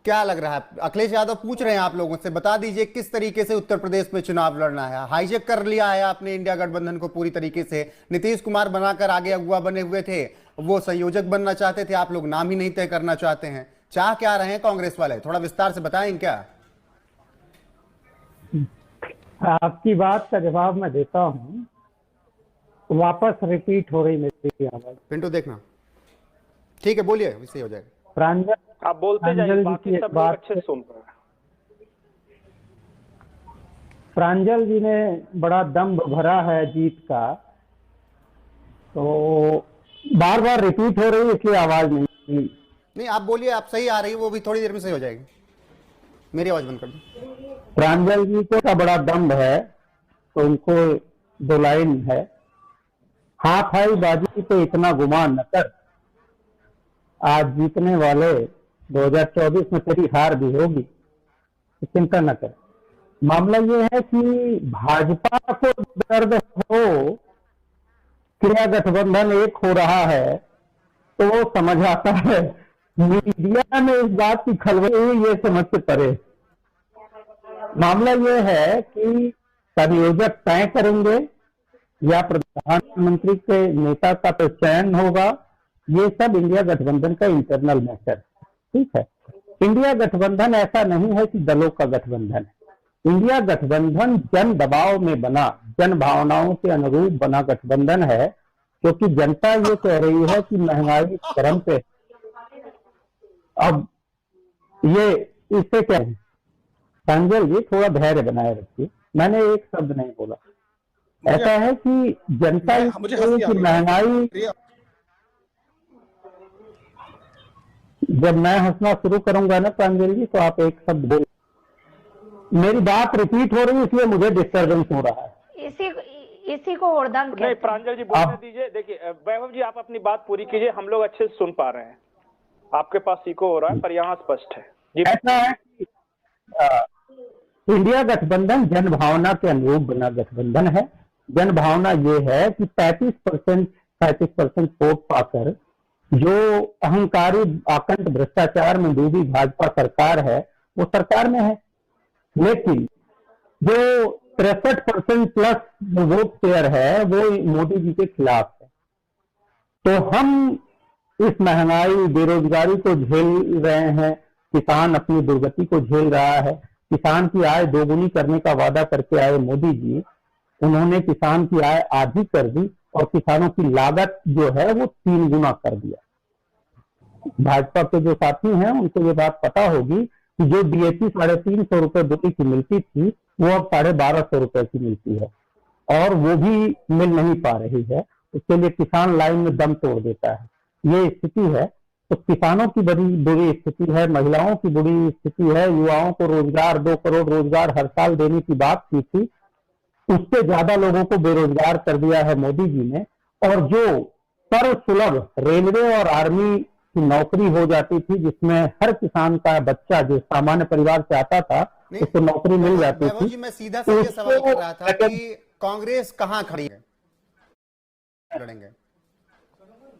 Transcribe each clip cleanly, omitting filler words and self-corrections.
क्या लग रहा है? अखिलेश यादव पूछ रहे हैं आप लोगों से, बता दीजिए किस तरीके से उत्तर प्रदेश में चुनाव लड़ना है। हाईजेक कर लिया है आपने इंडिया गठबंधन को पूरी तरीके से। नीतीश कुमार बनाकर आगे अगुवा बने हुए थे, वो संयोजक बनना चाहते थे, आप लोग नाम ही नहीं तय करना चाहते हैं। चाह क्या रहे हैं कांग्रेस वाले, थोड़ा विस्तार से बताएं क्या? आपकी बात का जवाब मैं देता हूँ। वापस रिपीट हो रही मेरी आवाज। पिंटू देखना, ठीक है बोलिए, वैसे हो जाएगा। प्रांजल, आप बोलते जाइए, बाकी सब लोग अच्छे से सुन रहे हैं। प्रांजल जी ने बड़ा दम्भ भरा है जीत का, तो बार बार रिपीट हो रही है इसलिए आवाज नहीं आप बोलिए, आप सही आ रही है, वो भी थोड़ी देर में सही हो जाएगी। मेरी आवाज बंद कर दो। प्रांजल जी को का बड़ा दम्भ है, तो उनको दो लाइन है। हाथ आई बाजी पे इतना गुमान न कर, आज जीतने वाले 2024 में तेरी हार भी होगी, तो चिंता न कर। मामला ये है कि भाजपा को दर्द हो कि यह गठबंधन एक हो रहा है, तो वो समझ आता है। मीडिया में इस बात की खलबली हुई, ये समझ से परे। मामला ये है कि संयोजक तय करेंगे या प्रधानमंत्री के नेता का तो चयन होगा, ये सब इंडिया गठबंधन का इंटरनल मैटर, ठीक है। इंडिया गठबंधन ऐसा नहीं है कि दलों का गठबंधन है। इंडिया गठबंधन जन दबाव में बना, जन भावनाओं के अनुरूप बना गठबंधन है, क्योंकि जनता ये कह रही है कि महंगाई चरम पे। अब ये इससे क्या है, संजय जी थोड़ा धैर्य बनाए रखिए, मैंने एक शब्द नहीं बोला। ऐसा है कि जनता की महंगाई, जब मैं हंसना शुरू करूंगा ना प्रांजल जी, तो आप एक शब्द बोल। मेरी बात रिपीट हो रही है इसलिए मुझे डिस्टर्बेंस हो रहा है। इसी को वरदान नहीं, प्रांजल जी बोलने दीजिए। देखिए वैभव जी, आप अपनी बात पूरी कीजिए, हम लोग अच्छे से सुन पा रहे हैं। आपके पास इको हो रहा है पर यहाँ स्पष्ट है जी। ऐसा है कि इंडिया गठबंधन जन भावना के अनुरूप बना गठबंधन है। जन भावना ये है कि 35% वोट पाकर जो अहंकारी आकंठ भ्रष्टाचार में डूबी भाजपा सरकार है, वो सरकार में है, लेकिन जो 63% प्लस वोट शेयर है वो मोदी जी के खिलाफ है। तो हम इस महंगाई बेरोजगारी को झेल रहे हैं, किसान अपनी दुर्गति को झेल रहा है। किसान की आय दोगुनी करने का वादा करके आए मोदी जी, उन्होंने किसान की आय आधी कर दी और किसानों की लागत जो है वो 3 गुना कर दिया। भाजपा के जो साथी हैं उनको ये बात पता होगी कि जो डीएपी 350 रुपए बोरी की मिलती थी, वो अब 1250 रुपए की मिलती है, और वो भी मिल नहीं पा रही है। उसके लिए किसान लाइन में दम तोड़ देता है। ये स्थिति है, तो किसानों की बड़ी बुरी स्थिति है, महिलाओं की बुरी स्थिति है। युवाओं को रोजगार, 2 करोड़ रोजगार हर साल देने की बात की थी, उससे ज्यादा लोगों को बेरोजगार कर दिया है मोदी जी ने। और जो सर्व सुलभ रेलवे और आर्मी की नौकरी हो जाती थी, जिसमें हर किसान का बच्चा जो सामान्य परिवार से आता था उसको नौकरी मिल जाती थी। जी मैं सीधा से ये सवाल कर रहा था कि कांग्रेस कहां खड़ी है, लड़ेंगे?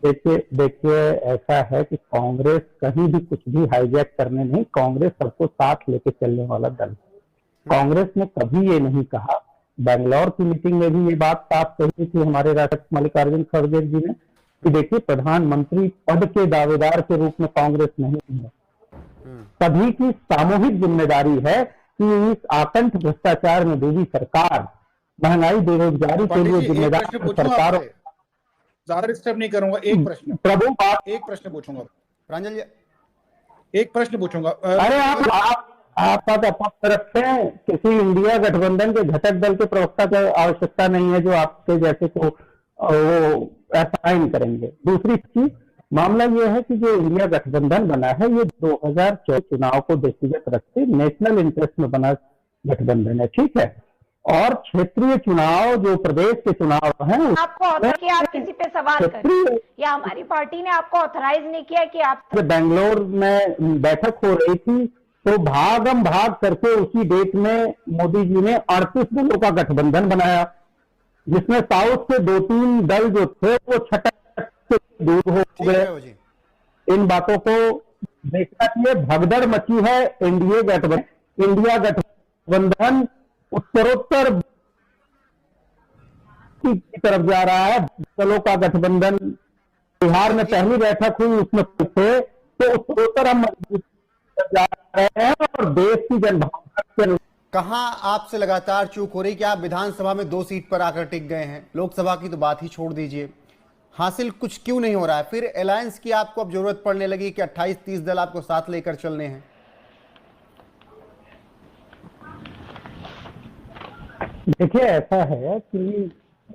देखिए ऐसा है कि कांग्रेस कहीं भी कुछ भी हाईजैक करने नहीं, कांग्रेस सबको साथ लेके चलने वाला दल है। कांग्रेस ने कभी ये नहीं कहा, बैंगलोर की मीटिंग में भी ये बात साफ कही थी हमारे राष्ट्रपति मल्लिकार्जुन खड़गे जी ने, कि देखिए प्रधानमंत्री पद के दावेदार के रूप में कांग्रेस नहीं है। सभी की सामूहिक जिम्मेदारी है कि इस आकंठ भ्रष्टाचार में डूबी सरकार, महंगाई बेरोजगारी के लिए जिम्मेदार सरकारों। ज्यादा डिस्टर्ब नहीं करूंगा, एक प्रश्न प्रभु एक प्रश्न पूछूंगा प्रांजल जी, एक प्रश्न पूछूंगा। अरे आप बात रखें, किसी इंडिया गठबंधन के घटक दल के प्रवक्ता की आवश्यकता नहीं है जो आपके जैसे को वो असाइन करेंगे। दूसरी चीज, मामला ये है कि जो इंडिया गठबंधन बना है ये 2024 चुनाव को व्यक्तिगत रखते नेशनल इंटरेस्ट में बना गठबंधन है, ठीक है। और क्षेत्रीय चुनाव जो प्रदेश के चुनाव हैं, आपको कि आप किसी पे सवाल करें, या हमारी पार्टी ने आपको ऑथराइज नहीं किया कि आप। बेंगलोर में बैठक हो रही थी, तो भागम भाग करके उसी डेट में मोदी जी ने 38 दलों का गठबंधन बनाया, जिसमें साउथ से 2-3 दल जो थे वो छटक से दूर हो गए। इन बातों को देखना चाहिए, भगदड़ मची है एनडीए गठबंधन, इंडिया गठबंधन उत्तरोत्तर की तरफ जा रहा है। दलों का गठबंधन, बिहार में पहली बैठक हुई उसमें थे, तो उत्तरोत्तर हम मजबूत जा रहे हैं और देश की जनभावना के कहां आपसे लगातार चूक हो रही कि आप विधानसभा में 2 सीट पर आकर टिक गए हैं, लोकसभा की तो बात ही छोड़ दीजिए, हासिल कुछ क्यों नहीं हो रहा है? फिर अलायंस की आपको अब जरूरत पड़ने लगी कि 28-30 दल आपको साथ लेकर चलने हैं। देखिए, ऐसा है कि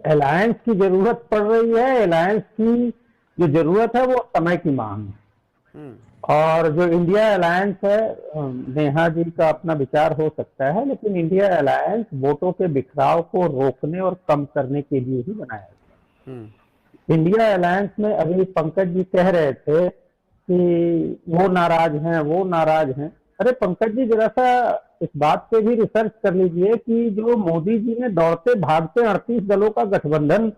अलायंस की जरूरत पड़ रही है। अलायंस की जो जरूरत है वो समय की मांग है, और जो इंडिया अलायंस है, नेहा जी का अपना विचार हो सकता है, लेकिन इंडिया अलायंस वोटों के बिखराव को रोकने और कम करने के लिए ही बनाया गया। इंडिया अलायंस में अभी पंकज जी कह रहे थे कि वो नाराज हैं, वो नाराज हैं। अरे पंकज जी, जरा सा इस बात पे भी रिसर्च कर लीजिए कि जो मोदी जी ने दौड़ते भागते 38 दलों का गठबंधन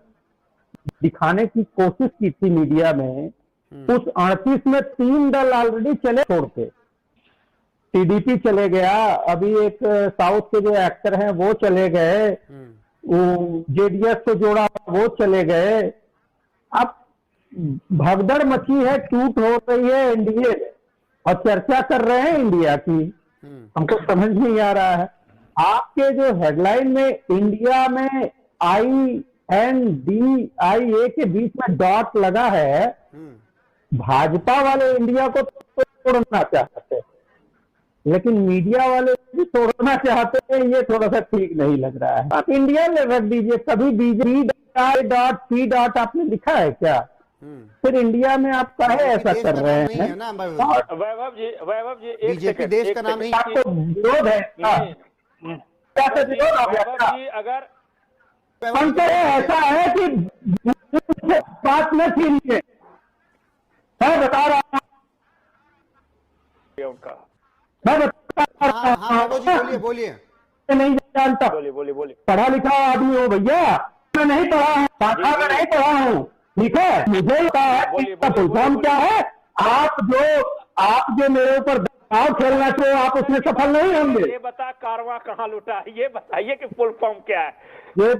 दिखाने की कोशिश की थी मीडिया में, उस 38 में 3 दल ऑलरेडी चले छोड़ के। टीडीपी चले गया, अभी एक साउथ के जो एक्टर हैं वो चले गए, वो जेडीएस को जोड़ा वो चले गए। अब भगदड़ मची है, टूट हो रही है एनडीए, और चर्चा कर रहे हैं इंडिया की। हमको समझ नहीं आ रहा है। आपके जो हेडलाइन में इंडिया में INDIA के बीच में डॉट लगा है, भाजपा वाले इंडिया को तोड़ना चाहते हैं, लेकिन मीडिया वाले भी तोड़ना चाहते हैं। ये थोड़ा सा ठीक नहीं लग रहा है। आप इंडिया में रख दीजिए, कभी BJP.C. आपने लिखा है क्या? फिर इंडिया में आप काहे ऐसा कर रहे हैं? वैभव जी एक बीजेपी सेकंड, देश एक का नाम सेकंड। नहीं। आपको विरोध है क्या? क्या से विरोध आ गया? वैभव जी अगर पंकज ऐसा है कि बात न छीनिए, मैं बता रहा हूँ, उनका मैं बता रहा हाँ हूँ, बोलिए बोलिए। नहीं जानता, बोलिए पढ़ा लिखा आदमी हो भैया, मैं नहीं पढ़ा हूँ, पाठा में नहीं पढ़ा हूँ, ठीक है? मुझे पता है कि इसका फुल फॉर्म क्या है। आप जो मेरे ऊपर दबाव खेलना चाहिए, आप उसमें सफल नहीं होंगे। ये बता कारवां कहाँ लुटा, ये बताइए कि फुल फॉर्म क्या है। ये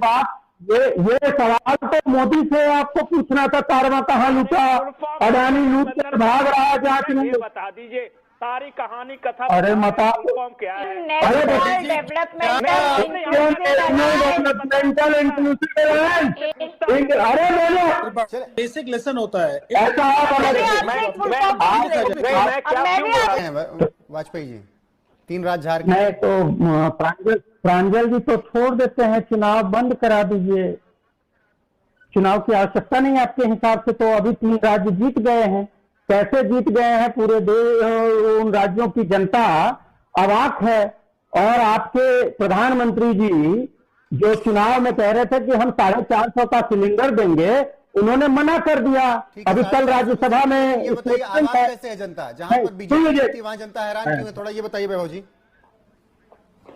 सवाल तो मोदी से आपको पूछना था, कारवां कहाँ लूटा, अडानी लूट कर भाग रहा है, जांच में। ये बता दीजिए सारी कहानी कथा। अरे मता फुल फॉर्म क्या है? नेशनल डेवलपमेंट डेवलपमेंटल इंक्लूसिव, अरे बोलो, बेसिक लेसन होता है। ऐसा वाजपेयी जी 3 रात झारखंड। नहीं तो प्रांजल जी तो छोड़ देते हैं, चुनाव बंद करा दीजिए, चुनाव की आवश्यकता नहीं आपके हिसाब से। तो अभी 3 राज्य जीत गए हैं, कैसे जीत गए हैं पूरे देश, उन राज्यों की जनता अवाक है। और आपके प्रधानमंत्री जी जो चुनाव में कह रहे थे कि हम 450 का सिलेंडर देंगे, उन्होंने मना कर दिया। अभी कल राज्यसभा में ये बताइए आवाज कैसे है जनता, जहां पर बीजेपी वहां जनता हैरान क्यों है? थोड़ा ये बताइए वैभव जी।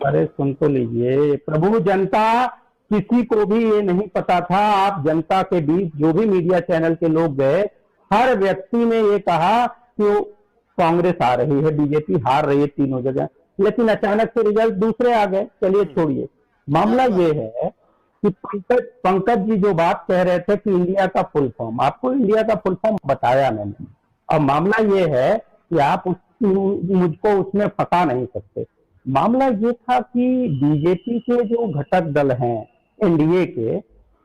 अरे सुन तो लीजिए प्रभु, जनता किसी को भी ये नहीं पता था। आप जनता के बीच जो भी मीडिया चैनल के लोग गए, हर व्यक्ति ने ये कहा कि कांग्रेस आ रही है, बीजेपी हार रही है तीनों जगह, लेकिन अचानक से रिजल्ट दूसरे आ गए। चलिए छोड़िए, मामला ये है कि पंकज जी जो बात कह रहे थे कि इंडिया का फुल फॉर्म, आपको इंडिया का फुल फॉर्म बताया मैंने। अब मामला ये है कि आप मुझको उसमें फंसा नहीं सकते। मामला ये था कि बीजेपी के जो घटक दल हैं एनडीए के,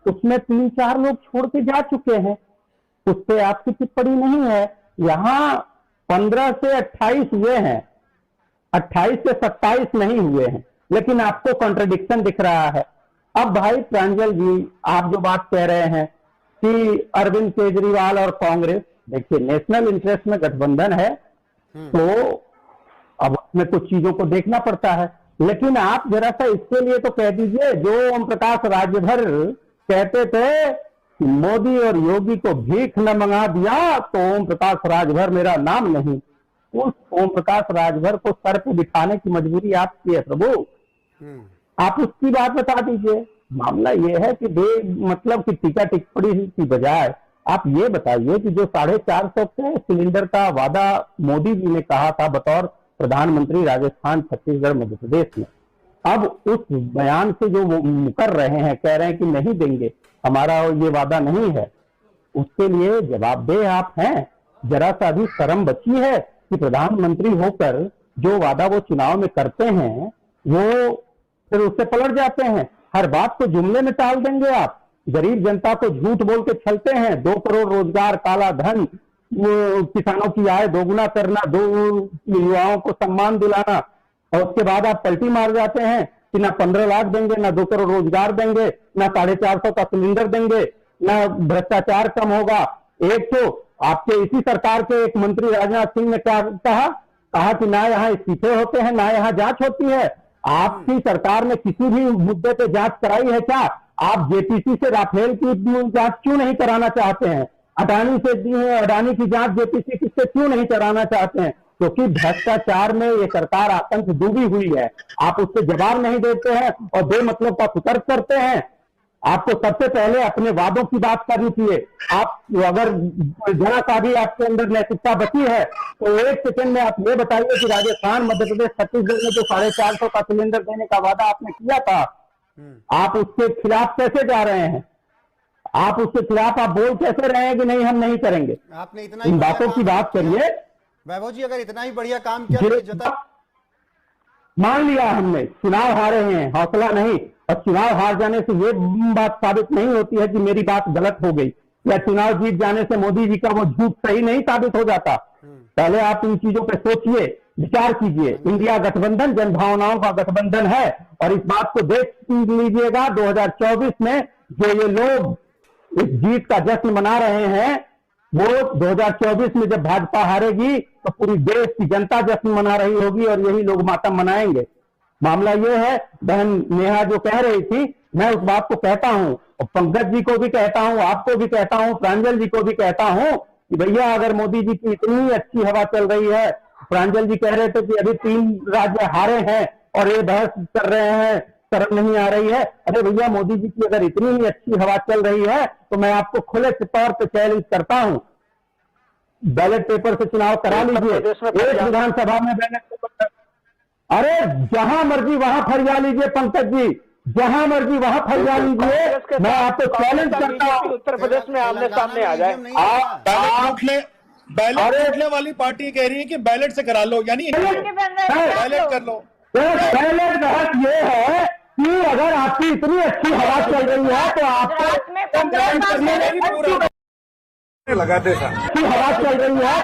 उसमें 3-4 लोग छोड़ के जा चुके हैं, उस पर आपकी टिप्पणी नहीं है। यहाँ 15 से 28 हुए हैं, 28 से 27 नहीं हुए हैं, लेकिन आपको कॉन्ट्रडिक्शन दिख रहा है। अब भाई प्रांजल जी, आप जो बात कह रहे हैं कि अरविंद केजरीवाल और कांग्रेस, देखिए नेशनल इंटरेस्ट में गठबंधन है, तो अब उसमें कुछ चीजों को देखना पड़ता है। लेकिन आप जरा सा इसके लिए तो कह दीजिए, जो ओम प्रकाश राजभर कहते थे कि मोदी और योगी को भीख न मंगा दिया तो ओम प्रकाश राजभर मेरा नाम नहीं, उस ओम प्रकाश राजभर को सर पे बिठाने की मजबूरी आपकी है प्रभु। आप उसकी बात बता दीजिए। मामला यह है कि मतलब कि टीका टिप्पणी की बजाय आप ये बताइए कि जो 450 के सिलेंडर का वादा मोदी जी ने कहा था बतौर प्रधानमंत्री राजस्थान, छत्तीसगढ़, मध्य प्रदेश में, अब उस बयान से जो वो मुकर रहे हैं, कह रहे हैं कि नहीं देंगे, हमारा ये वादा नहीं है, उसके लिए जवाबदेह आप हैं? जरा सा भी शर्म बची है कि प्रधानमंत्री होकर जो वादा वो चुनाव में करते हैं वो फिर उससे पलट जाते हैं। हर बात को जुमले में टाल देंगे आप। गरीब जनता को झूठ बोल के छलते हैं। 2 करोड़ रोजगार, काला धन, किसानों की आय दोगुना करना, 2 युवाओं को सम्मान दिलाना, और उसके बाद आप पलटी मार जाते हैं कि ना 15 लाख देंगे, ना 2 करोड़ रोजगार देंगे, ना 450 का सिलेंडर देंगे, ना भ्रष्टाचार कम होगा। एक तो आपके इसी सरकार के एक मंत्री राजनाथ सिंह ने क्या कहा कि ना यहाँ इस्तीफे होते हैं, ना यहाँ जांच होती है। आपकी सरकार ने किसी भी मुद्दे पे जांच कराई है क्या? आप जेपीसी से राफेल की जांच क्यों नहीं कराना चाहते हैं? अडानी की जांच जेपीसी से क्यों नहीं कराना चाहते हैं? क्योंकि भ्रष्टाचार में ये सरकार आतंक डूबी हुई है। आप उससे जवाब नहीं देते हैं और बेमतलब का कुतर्क करते हैं। आपको सबसे पहले अपने वादों की बात करनी चाहिए। आप अगर जरा सा भी आपके अंदर नैतिकता बची है तो 1 सेकंड में आप ये बताइए कि राजस्थान, मध्य प्रदेश, छत्तीसगढ़ में जो 450 का सिलेंडर देने का वादा आपने किया था, आप उसके खिलाफ कैसे जा रहे हैं? आप उसके खिलाफ आप बोल कैसे रहे हैं कि नहीं, हम नहीं करेंगे? आपने इतना इन बातों की बात करिए। वैभव जी, अगर इतना ही बढ़िया काम किया तो जता मान लिया हमने, चुनाव हारे हैं, हौसला नहीं। और चुनाव हार जाने से ये बात साबित नहीं होती है कि मेरी बात गलत हो गई, या चुनाव जीत जाने से मोदी जी का वो झूठ सही नहीं साबित हो जाता। पहले आप इन चीजों पे सोचिए, विचार कीजिए। इंडिया गठबंधन जनभावनाओं का गठबंधन है, और इस बात को देख लीजिएगा 2024 में जो ये लोग इस जीत का जश्न मना रहे हैं, वो 2024 में जब भाजपा हारेगी तो पूरी देश की जनता जश्न मना रही होगी और यही लोग मातम मनाएंगे। मामला ये है, बहन नेहा जो कह रही थी, मैं उस बात को कहता हूं, और पंकज जी को भी कहता हूं, आपको भी कहता हूं, प्रांजल जी को भी कहता हूं कि भैया अगर मोदी जी की इतनी अच्छी हवा चल रही है, प्रांजल जी कह रहे थे कि अभी 3 राज्य हारे हैं और ये बहस कर रहे हैं, शर्म नहीं आ रही है। अरे भैया, मोदी जी की अगर इतनी ही अच्छी हवा चल रही है तो मैं आपको खुले तौर पे चैलेंज करता हूं, बैलेट पेपर से चुनाव करा लीजिए। एक विधानसभा में बैलेट पेपर, अरे जहां मर्जी वहां फरिया लीजिए पंकज जी, जहां मर्जी वहां फरिया लीजिए। मैं आपको चैलेंज करता हूं, उत्तर प्रदेश में आमने सामने आ जाए। बैलेट उठने वाली पार्टी कह रही है कि बैलेट से करा लो, यानी बैलेट कर लो। बैलेट बहस ये है कि अगर आपकी इतनी अच्छी हवा चल रही है तो आपको गुजरात में 15 लगाते हवा चल रही है